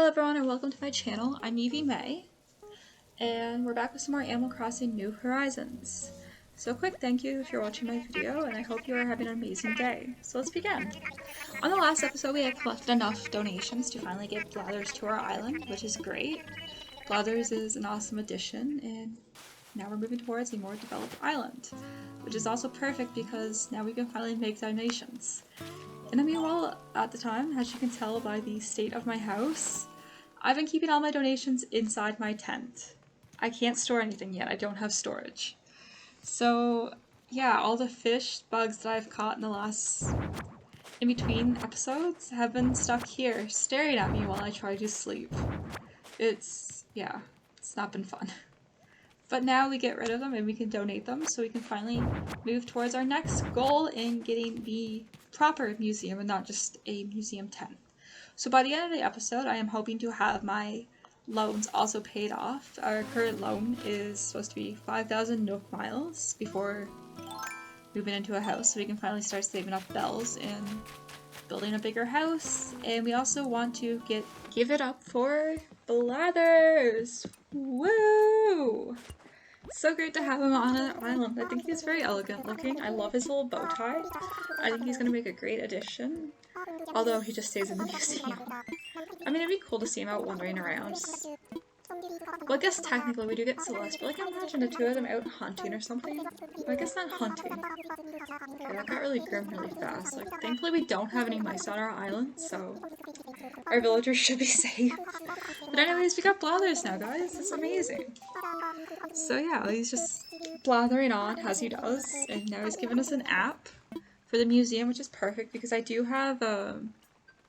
Hello everyone and welcome to my channel. I'm Evie May and we're back with some more Animal Crossing New Horizons. So a quick thank you if you're watching my video and I hope you are having an amazing day. So let's begin. On the last episode we had collected enough donations to finally get Blathers to our island, which is great. Blathers is an awesome addition and now we're moving towards a more developed island, which is also perfect because now we can finally make donations. In the meanwhile, at the time, as you can tell by the state of my house, I've been keeping all my donations inside my tent. I can't store anything yet, I don't have storage. So yeah, all the fish, bugs that I've caught in the last in-between episodes have been stuck here, staring at me while I try to sleep. It's not been fun. But now we get rid of them and we can donate them so we can finally move towards our next goal in getting the proper museum and not just a museum tent. So by the end of the episode, I am hoping to have my loans also paid off. Our current loan is supposed to be 5,000 Nook miles before moving into a house, so we can finally start saving up bells and building a bigger house. And we also want to give it up for Blathers! Woo! So great to have him on an island. I think he's very elegant looking. I love his little bow tie. I think he's gonna make a great addition. Although he just stays in the museum. I mean, it'd be cool to see him out wandering around. Well, I guess technically we do get Celeste, but like imagine the two of them out hunting or something. Well, I guess not hunting. Okay, that got really grim really fast. Like, thankfully we don't have any mice on our island, so our villagers should be safe. But anyways, we got Blathers now, guys. That's amazing. So yeah, he's just blathering on as he does, and now he's given us an app for the museum, which is perfect because I do have the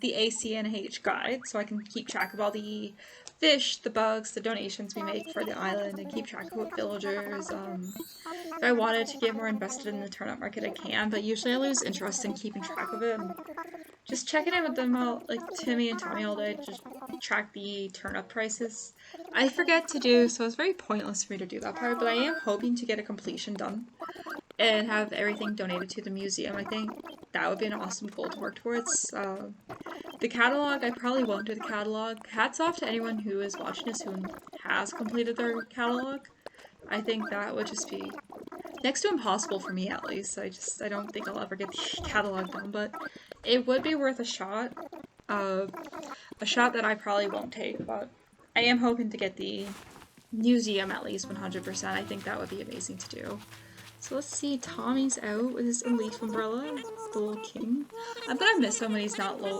ACNH guide, so I can keep track of all the fish, the bugs, the donations we make for the island, and keep track of what villagers. If I wanted to get more invested in the turnip market, I can, but usually I lose interest in keeping track of it. And just checking in with them all, like Timmy and Tommy all day, just track the turnip prices. I forget to do, so it's very pointless for me to do that part, but I am hoping to get a completion done and have everything donated to the museum. I think that would be an awesome goal to work towards. The catalog, I probably won't do the catalog. Hats off to anyone who is watching this who has completed their catalog. I think that would just be next to impossible for me, at least. I don't think I'll ever get the catalog done, but it would be worth a shot. A shot that I probably won't take, but I am hoping to get the museum at least 100%. I think that would be amazing to do. So let's see, Tommy's out with his leaf umbrella, the little king. I'm gonna miss him when he's no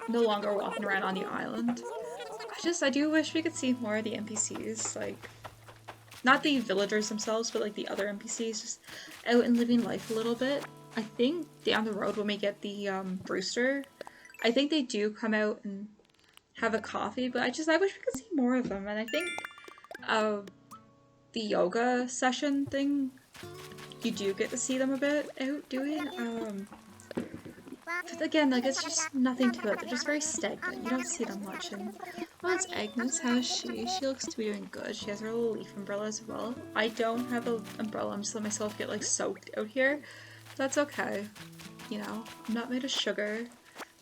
longer walking around on the island. I do wish we could see more of the NPCs, like, not the villagers themselves, but like the other NPCs just out and living life a little bit. I think down the road when we get the Brewster, I think they do come out and have a coffee, but I wish we could see more of them. And I think the yoga session thing, you do get to see them a bit out doing. But again, like, it's just nothing to it. They're just very stagnant. You don't see them much. And well, it's Agnes. How is she? She looks to be doing good. She has her little leaf umbrella as well. I don't have an umbrella. I'm just letting myself get like soaked out here. But that's okay. You know, I'm not made of sugar.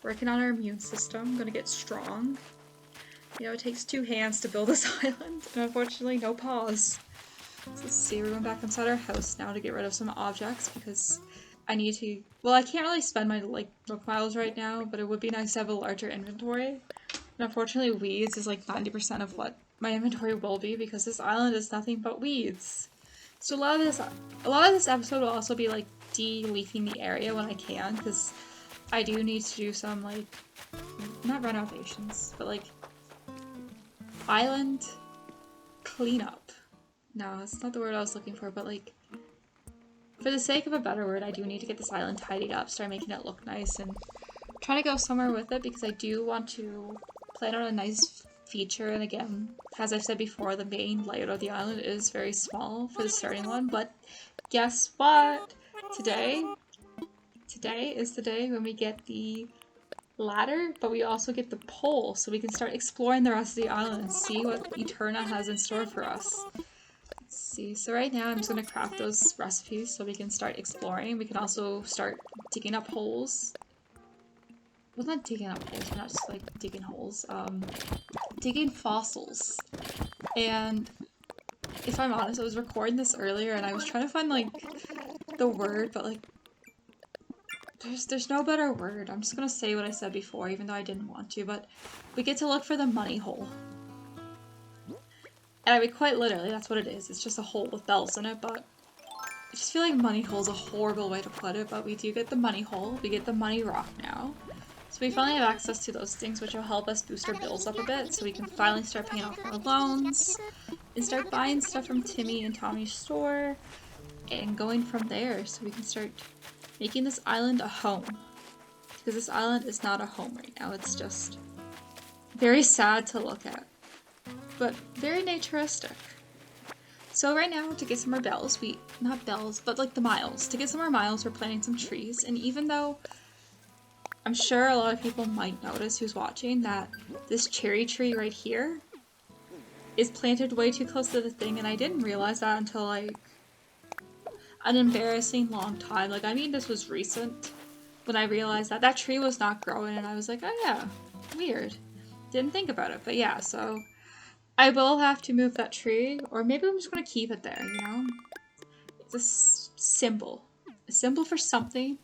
Working on our immune system. I'm gonna get strong. You know, it takes 2 hands to build this island. And unfortunately, no paws. So let's see, we're going back inside our house now to get rid of some objects because I need to, well, I can't really spend my Nook miles right now, but it would be nice to have a larger inventory. And unfortunately, weeds is like 90% of what my inventory will be because this island is nothing but weeds. So a lot of this episode will also be like de-leafing the area when I can because I do need to do some like, not renovations, but like island cleanup. No, that's not the word I was looking for, but like, for the sake of a better word, I do need to get this island tidied up, start making it look nice, and trying to go somewhere with it because I do want to plan on a nice feature. And again, as I've said before, the main layout of the island is very small for the starting one, but guess what? Today is the day when we get the ladder, but we also get the pole, so we can start exploring the rest of the island and see what Eternia has in store for us. See, so right now I'm just going to craft those recipes so we can start exploring. We can also start digging up holes well, not digging up holes, we're not just like digging holes, digging fossils. And if I'm honest, I was recording this earlier and I was trying to find like the word, but like there's no better word. I'm just gonna say what I said before, even though I didn't want to, but we get to look for the money hole. And I mean, quite literally, that's what it is. It's just a hole with bells in it, but I just feel like money hole is a horrible way to put it, but we do get the money hole. We get the money rock now. So we finally have access to those things, which will help us boost our bills up a bit, so we can finally start paying off our loans, and start buying stuff from Timmy and Tommy's store, and going from there, so we can start making this island a home. Because this island is not a home right now, it's just very sad to look at, but very naturistic. So right now, to get some more bells, not bells, but like the miles. To get some more miles, we're planting some trees, and even though I'm sure a lot of people might notice who's watching that this cherry tree right here is planted way too close to the thing, and I didn't realize that until like an embarrassing long time. Like, I mean, this was recent when I realized that that tree was not growing, and I was like, oh yeah, weird. Didn't think about it, but yeah, so I will have to move that tree, or maybe I'm just gonna keep it there, you know? It's a symbol. A symbol for something.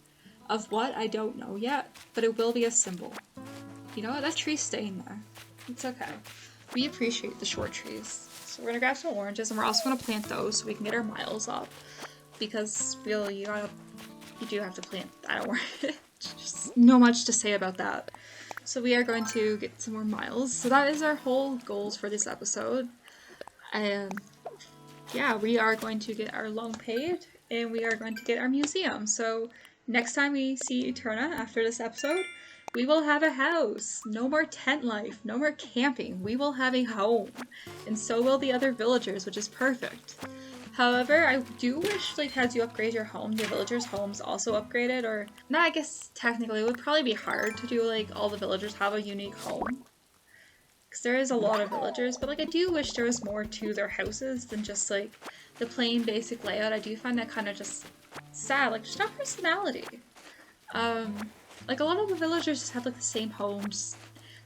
Of what? I don't know yet, but it will be a symbol. You know what? That tree's staying there. It's okay. We appreciate the short trees. So we're gonna grab some oranges, and we're also gonna plant those so we can get our miles up. Because really, you do have to plant that orange. Just no much to say about that. So we are going to get some more miles. So that is our whole goals for this episode. And yeah, we are going to get our loan paid, and we are going to get our museum. So next time we see Eternia after this episode, we will have a house. No more tent life. No more camping. We will have a home. And so will the other villagers, which is perfect. However, I do wish, like, as you upgrade your home, the villagers' homes also upgraded, or... No, I guess technically it would probably be hard to do, like, all the villagers have a unique home. Because there is a lot of villagers, but, like, I do wish there was more to their houses than just, like, the plain basic layout. I do find that kind of just sad, like, there's no personality. Like, a lot of the villagers just have, like, the same homes,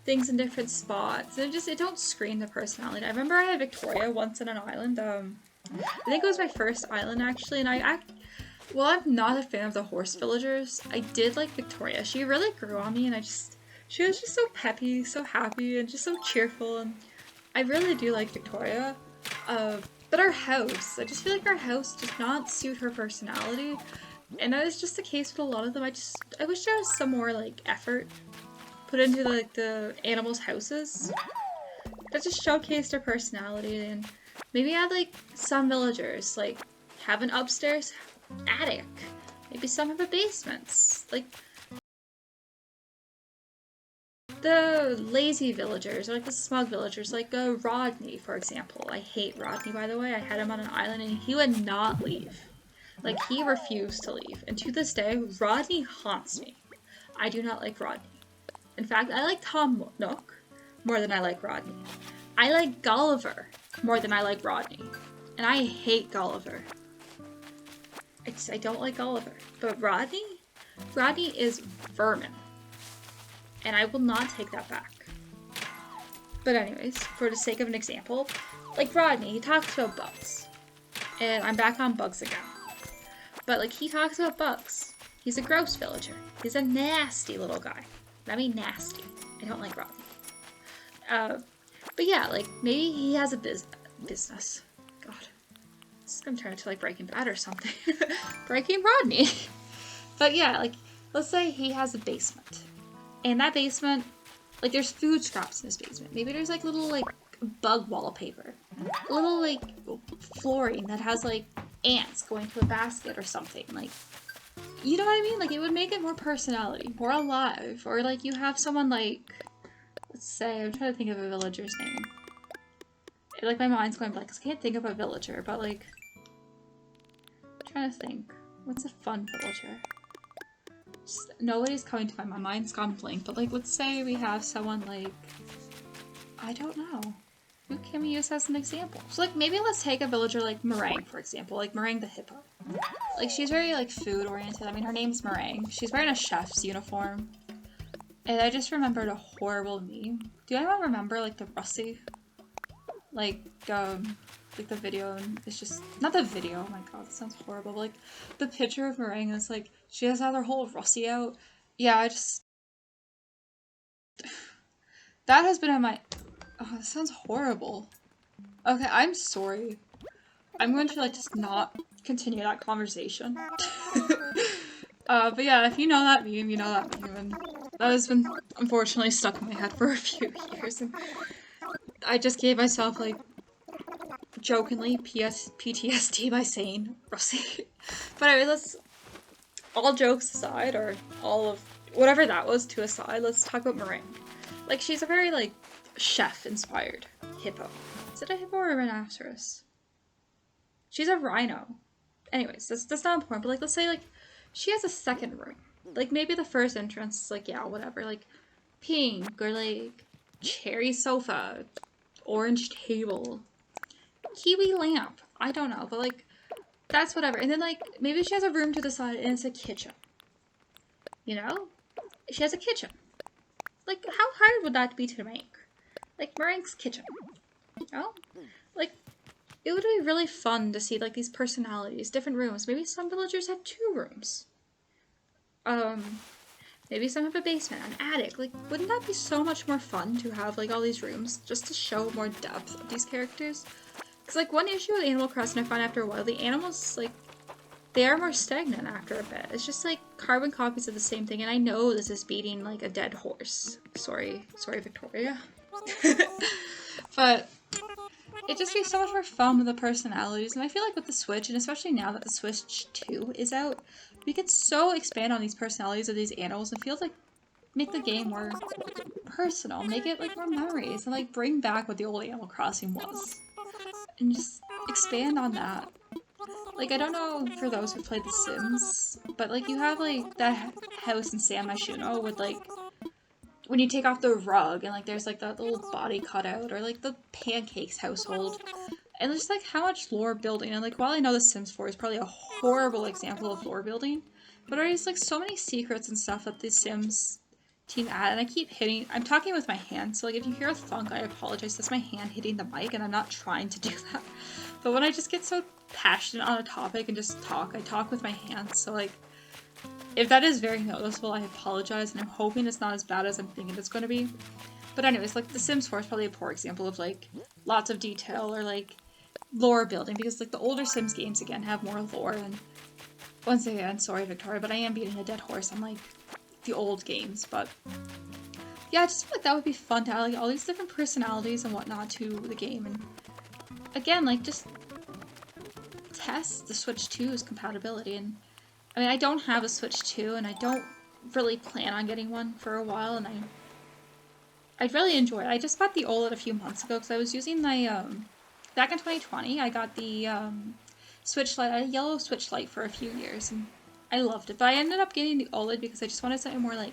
things in different spots, and it don't scream the personality. I remember I had Victoria once in an island, I think it was my first island, actually, and well, I'm not a fan of the horse villagers. I did like Victoria. She really grew on me, and she was just so peppy, so happy, and just so cheerful, and I really do like Victoria. But our house, I just feel like our house does not suit her personality, and that is just the case with a lot of them. I wish there was some more, like, effort put into, like, the animals' houses that just showcased their personality, and maybe add, like, some villagers, like, have an upstairs attic. Maybe some have a basement. Like, the lazy villagers, or, like, the smug villagers, like, Rodney, for example. I hate Rodney, by the way. I had him on an island, and he would not leave. Like, he refused to leave. And to this day, Rodney haunts me. I do not like Rodney. In fact, I like Nook more than I like Rodney. I like Gulliver more than I like Rodney. And I hate Gulliver. I don't like Gulliver. But Rodney is vermin. And I will not take that back. But anyways, for the sake of an example, like Rodney, he talks about bugs. And I'm back on bugs again. But like, he talks about bugs. He's a gross villager. He's a nasty little guy. I mean nasty. I don't like Rodney. But yeah, like, maybe he has a business. God. This is gonna turn into, like, Breaking Bad or something. Breaking Rodney. But yeah, like, let's say he has a basement. And that basement, like, there's food scraps in his basement. Maybe there's, like, little, like, bug wallpaper. A little, like, flooring that has, like, ants going to a basket or something. Like, you know what I mean? Like, it would make it more personality, more alive. Or, like, you have someone, like, let's say, I'm trying to think of a villager's name. Like, my mind's going blank, because I can't think of a villager, but, like, I'm trying to think. What's a fun villager? Just, nobody's coming to my mind's gone blank, but, like, let's say we have someone, like, I don't know. Who can we use as an example? So, like, maybe let's take a villager like Meringue, for example. Like, Meringue the hippo. Like, she's very, like, food-oriented. I mean, her name's Meringue. She's wearing a chef's uniform. And I just remembered a horrible meme. Do anyone remember like the Russie? Like the video, and it's just not the video, oh my god, that sounds horrible, but like the picture of Meringue is like she has had her whole Russie out. Yeah, I just that has been on my that sounds horrible. Okay, I'm sorry. I'm going to like just not continue that conversation. But yeah, if you know that meme, you know that meme, and that has been unfortunately stuck in my head for a few years, and I just gave myself like jokingly PTSD by saying Russie. But anyway, let's, all jokes aside, or all of whatever that was to aside, let's talk about Meringue. Like, she's a very like chef inspired hippo. Is it a hippo or a rhinoceros? She's a rhino. Anyways, that's not important, but like let's say like she has a second room. Like maybe the first entrance is like, yeah, whatever, like pink or like cherry sofa, orange table, kiwi lamp. I don't know, but like that's whatever. And then like maybe she has a room to the side and it's a kitchen. You know? She has a kitchen. Like how hard would that be to make? Like Meringue's kitchen. You know? Like it would be really fun to see like these personalities, different rooms. Maybe some villagers have 2 rooms. Maybe some have a basement, an attic. Like, wouldn't that be so much more fun to have like all these rooms just to show more depth of these characters? Because like one issue with Animal Crossing I found after a while, the animals like they are more stagnant after a bit. It's just like carbon copies of the same thing, and I know this is beating like a dead horse. Sorry, Victoria. But it'd just be so much more fun with the personalities, and I feel like with the Switch, and especially now that the Switch 2 is out, we can so expand on these personalities of these animals and feel like make the game more personal, make it like more memories, and like bring back what the old Animal Crossing was. And just expand on that. Like, I don't know for those who played The Sims, but like you have like that house in San Myshuno with like when you take off the rug and like there's like that little body cutout, or like the pancakes household, and just like how much lore building. And like while I know The Sims 4 is probably a horrible example of lore building, but there's like so many secrets and stuff that the Sims team add. And I keep hitting, I'm talking with my hand, so like if you hear a thunk, I apologize, that's my hand hitting the mic and I'm not trying to do that. But when I just get so passionate on a topic and just talk, I talk with my hands, so like if that is very noticeable, I apologize, and I'm hoping it's not as bad as I'm thinking it's going to be. But anyways, like The Sims 4 is probably a poor example of like lots of detail or like lore building, because like the older Sims games again have more lore. And once again, sorry Victoria, but I am beating a dead horse on like the old games. But yeah, I just feel like that would be fun to add like all these different personalities and whatnot to the game, and again like just test the Switch 2's compatibility. And I mean, I don't have a Switch 2, and I don't really plan on getting one for a while, and I'd really enjoy it. I just got the OLED a few months ago because I was using my back in 2020, I got the Switch Lite, a yellow Switch Lite for a few years, and I loved it. But I ended up getting the OLED because I just wanted something more like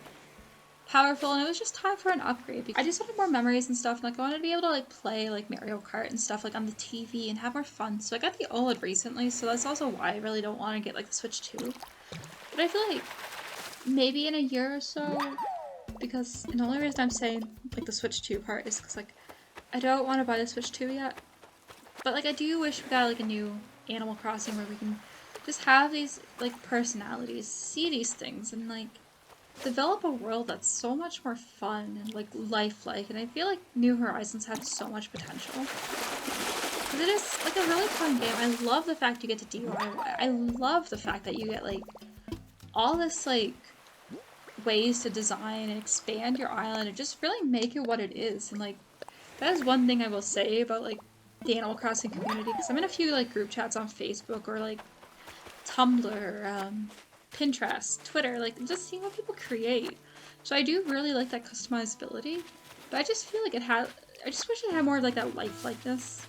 powerful, and it was just time for an upgrade. Because I just wanted more memories and stuff, and like I wanted to be able to like play like Mario Kart and stuff like on the TV and have more fun. So I got the OLED recently, so that's also why I really don't want to get like the Switch 2. But I feel like maybe in a year or so, because, and the only reason I'm saying like the Switch 2 part is because like I don't want to buy the Switch 2 yet. But like I do wish we got like a new Animal Crossing where we can just have these like personalities, see these things, and like develop a world that's so much more fun and like lifelike. And I feel like New Horizons has so much potential. Because it is like a really fun game. I love the fact you get to DIY. I love the fact that you get like all this like ways to design and expand your island and just really make it what it is. And like that is one thing I will say about like the Animal Crossing community, because I'm in a few like group chats on Facebook or like Tumblr, Pinterest, Twitter, like just seeing what people create. So I do really like that customizability, but I just feel like I just wish it had more of like that life-likeness.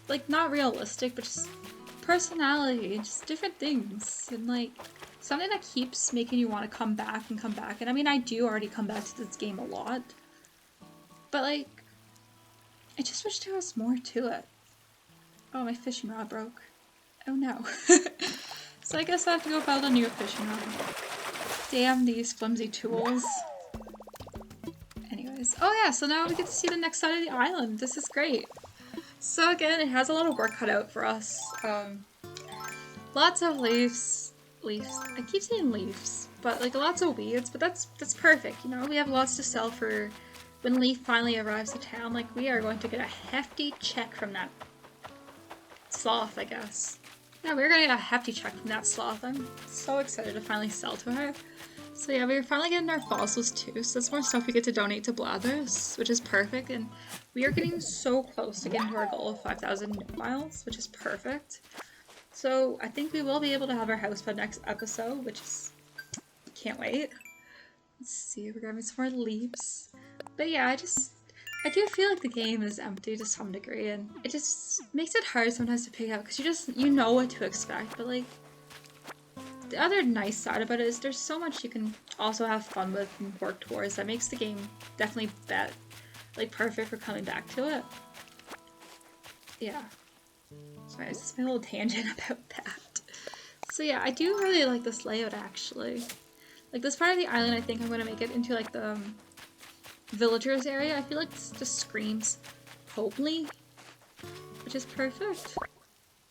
Like not realistic, but just personality and just different things, and like something that keeps making you want to come back and come back. And I mean, I do already come back to this game a lot, but like I just wish there was more to it. Oh, my fishing rod broke. Oh no. So I guess I have to go build a new fishing rod. Damn these flimsy tools. Oh yeah, so now we get to see the next side of the island. This is great. So again, it has a lot of work cut out for us. Lots of leaves. I keep saying leaves, but like lots of weeds, but that's perfect, you know? We have lots to sell for when Leaf finally arrives to town. Like, we are going to get a hefty check from that sloth, I guess. Yeah, we're gonna get a hefty check from that sloth. I'm so excited to finally sell to her. So yeah, we're finally getting our fossils too, so that's more stuff we get to donate to Blathers, which is perfect, and we are getting so close to getting to our goal of 5,000 Nook miles, which is perfect. So I think we will be able to have our house by next episode, which is... can't wait. Let's see, we're grabbing some more leaves. But yeah, I do feel like the game is empty to some degree, and it just makes it hard sometimes to pick up, because you know what to expect, but like, the other nice side about it is there's so much you can also have fun with and work towards that makes the game definitely perfect for coming back to it. Yeah. Sorry, this is my little tangent about that. So yeah, I do really like this layout actually. Like this part of the island, I think I'm gonna make it into like the villagers area. I feel like this just screams homely, which is perfect.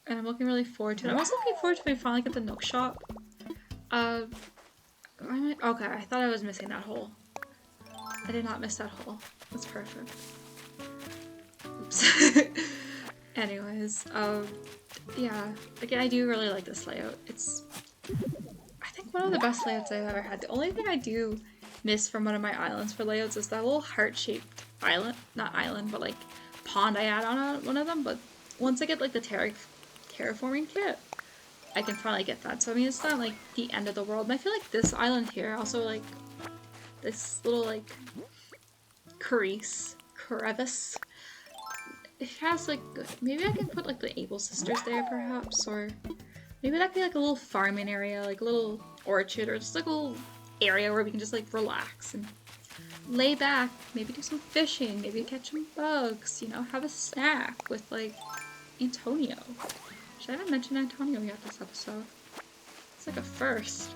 And I'm looking really forward to it. I'm also looking forward to when we finally get the Nook shop. Okay, I thought I was missing that hole. I did not miss that hole. That's perfect. Oops. Anyways, yeah, again, I do really like this layout. It's, I think, one of the best layouts I've ever had. The only thing I do miss from one of my islands for layouts is that little heart-shaped island, not island, but like pond I add on one of them, but once I get like the terraforming kit, I can finally get that. So I mean, it's not like the end of the world. And I feel like this island here, also like this little like crevice, it has like, maybe I can put like the Able sisters there perhaps, or maybe that'd be like a little farming area, like a little orchard, or just like a little area where we can just like relax and lay back, maybe do some fishing, maybe catch some bugs, you know, have a snack with like Antonio. Should I haven't mentioned Antonio yet this episode? It's like a first.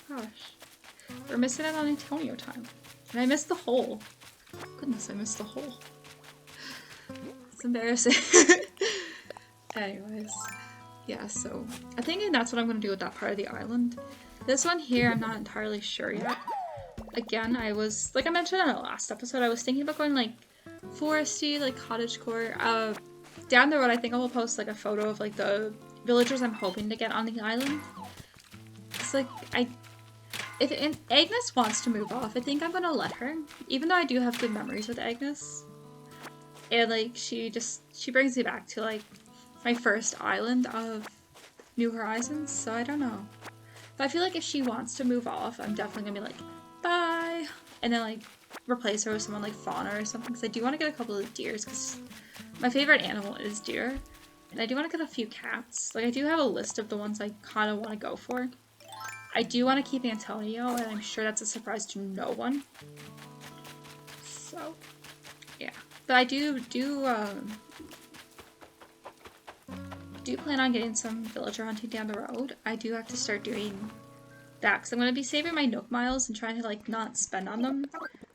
Oh, gosh. We're missing out on Antonio time. And I missed the hole. Goodness, I missed the hole. It's embarrassing. Anyways. Yeah, so I think that's what I'm going to do with that part of the island. This one here, I'm not entirely sure yet. Again, I was, like I mentioned in the last episode, I was thinking about going like foresty, like cottagecore. Down the road, I think I will post like a photo of like villagers I'm hoping to get on the island. It's like, if Agnes wants to move off, I think I'm gonna let her. Even though I do have good memories with Agnes. And like, she brings me back to like my first island of New Horizons, so I don't know. But I feel like if she wants to move off, I'm definitely gonna be like, bye! And then like, replace her with someone like Fauna or something, because I do want to get a couple of deers, because my favorite animal is deer. And I do want to get a few cats. Like, I do have a list of the ones I kind of want to go for. I do want to keep Antonio, and I'm sure that's a surprise to no one. So, yeah. But I do plan on getting some villager hunting down the road. I do have to start doing that, because I'm going to be saving my Nook miles and trying to, like, not spend on them.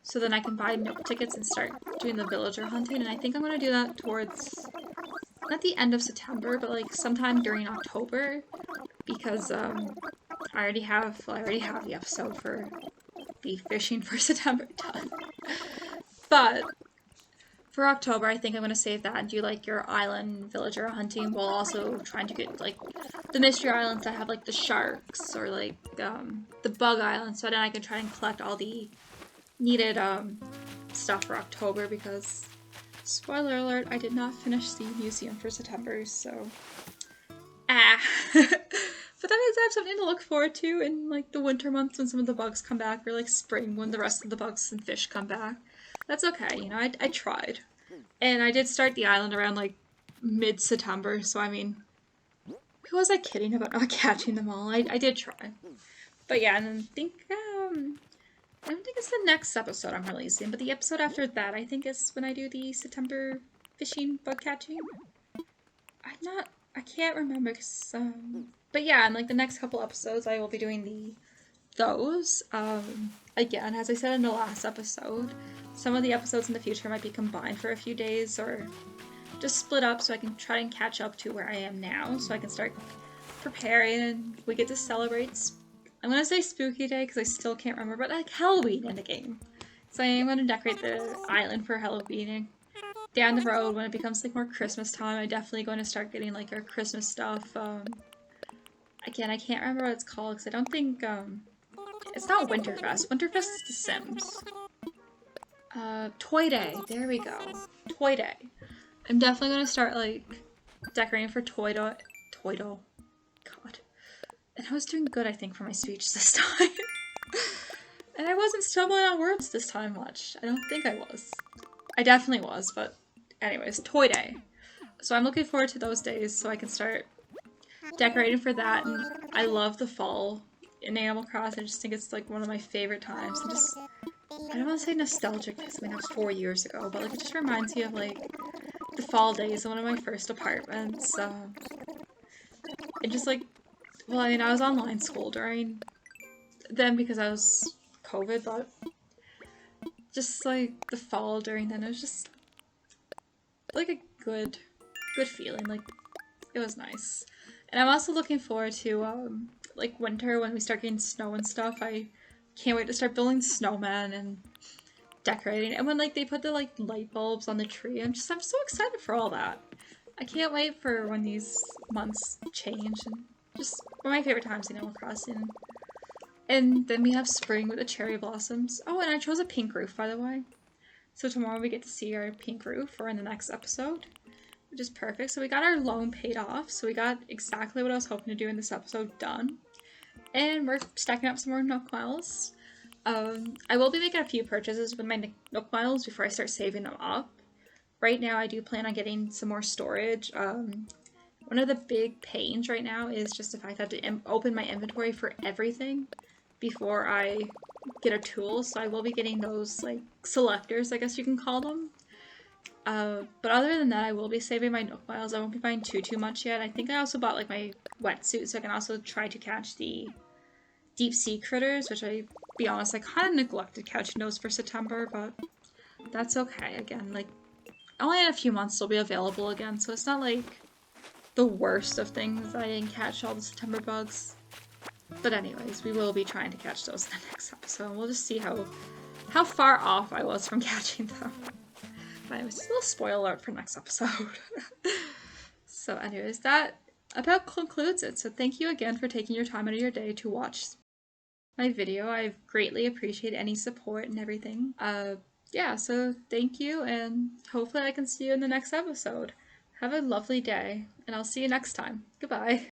So then I can buy Nook tickets and start doing the villager hunting, and I think I'm going to do that towards, not the end of September, but like sometime during October, because I already have the episode for the fishing for September done. But for October, I think I'm going to save that and do like your island villager hunting, while also trying to get like the mystery islands that have like the sharks, or like the bug islands, so then I can try and collect all the needed stuff for October, because spoiler alert, I did not finish the museum for September, so but that means I have something to look forward to in like the winter months when some of the bugs come back, or like spring when the rest of the bugs and fish come back. That's okay, you know, I tried. And I did start the island around like mid-September, so I mean, who was I kidding about not catching them all? I did try. But yeah, and then I don't think it's the next episode I'm releasing, but the episode after that, I think, is when I do the September fishing bug catching. I can't remember, but yeah, in like the next couple episodes, I will be doing the those. Again, as I said in the last episode, some of the episodes in the future might be combined for a few days or just split up so I can try and catch up to where I am now so I can start preparing and we get to celebrate. I'm gonna say Spooky Day because I still can't remember, but like Halloween in the game. So I am gonna decorate the island for Halloween. And down the road, when it becomes like more Christmas time, I'm definitely going to start getting like our Christmas stuff. Again, I can't remember what it's called because I don't think it's not Winterfest. Winterfest is The Sims. Toy Day. There we go. Toy Day. I'm definitely gonna start like decorating for Toy Day. God. And I was doing good, I think, for my speech this time. And I wasn't stumbling on words this time much. I don't think I was. I definitely was, but anyways, Toy Day. So I'm looking forward to those days so I can start decorating for that. And I love the fall in Animal Crossing. I just think it's like one of my favorite times. And just, I don't want to say nostalgic because I mean that was 4 years ago, but like it just reminds me of like the fall days in one of my first apartments. And just like, well, I mean, I was online school during then because I was COVID, but just like the fall during then, it was just like a good feeling. Like it was nice. And I'm also looking forward to like winter when we start getting snow and stuff. I can't wait to start building snowmen and decorating. And when like they put the like light bulbs on the tree, I'm so excited for all that. I can't wait for when these months change and just one of my favorite times in Animal Crossing. And then we have spring with the cherry blossoms. Oh, and I chose a pink roof, by the way. So tomorrow we get to see our pink roof, or in the next episode, which is perfect. So we got our loan paid off. So we got exactly what I was hoping to do in this episode done. And we're stacking up some more Nook miles. I will be making a few purchases with my Nook miles before I start saving them up. Right now, I do plan on getting some more storage. One of the big pains right now is just the fact that I have to open my inventory for everything before I get a tool. So I will be getting those like selectors, I guess you can call them. But other than that, I will be saving my Nook miles. I won't be buying too much yet. I think I also bought like my wetsuit so I can also try to catch the deep sea critters, which I, be honest, I kind of neglected catching those for September, but that's okay. Again, like only in a few months they'll be available again, so it's not like the worst of things. I didn't catch all the September bugs. But anyways, we will be trying to catch those in the next episode. We'll just see how far off I was from catching them. But anyways, just a little spoiler alert for next episode. So anyways, that about concludes it. So thank you again for taking your time out of your day to watch my video. I greatly appreciate any support and everything. Yeah, so thank you, and hopefully I can see you in the next episode. Have a lovely day, and I'll see you next time. Goodbye.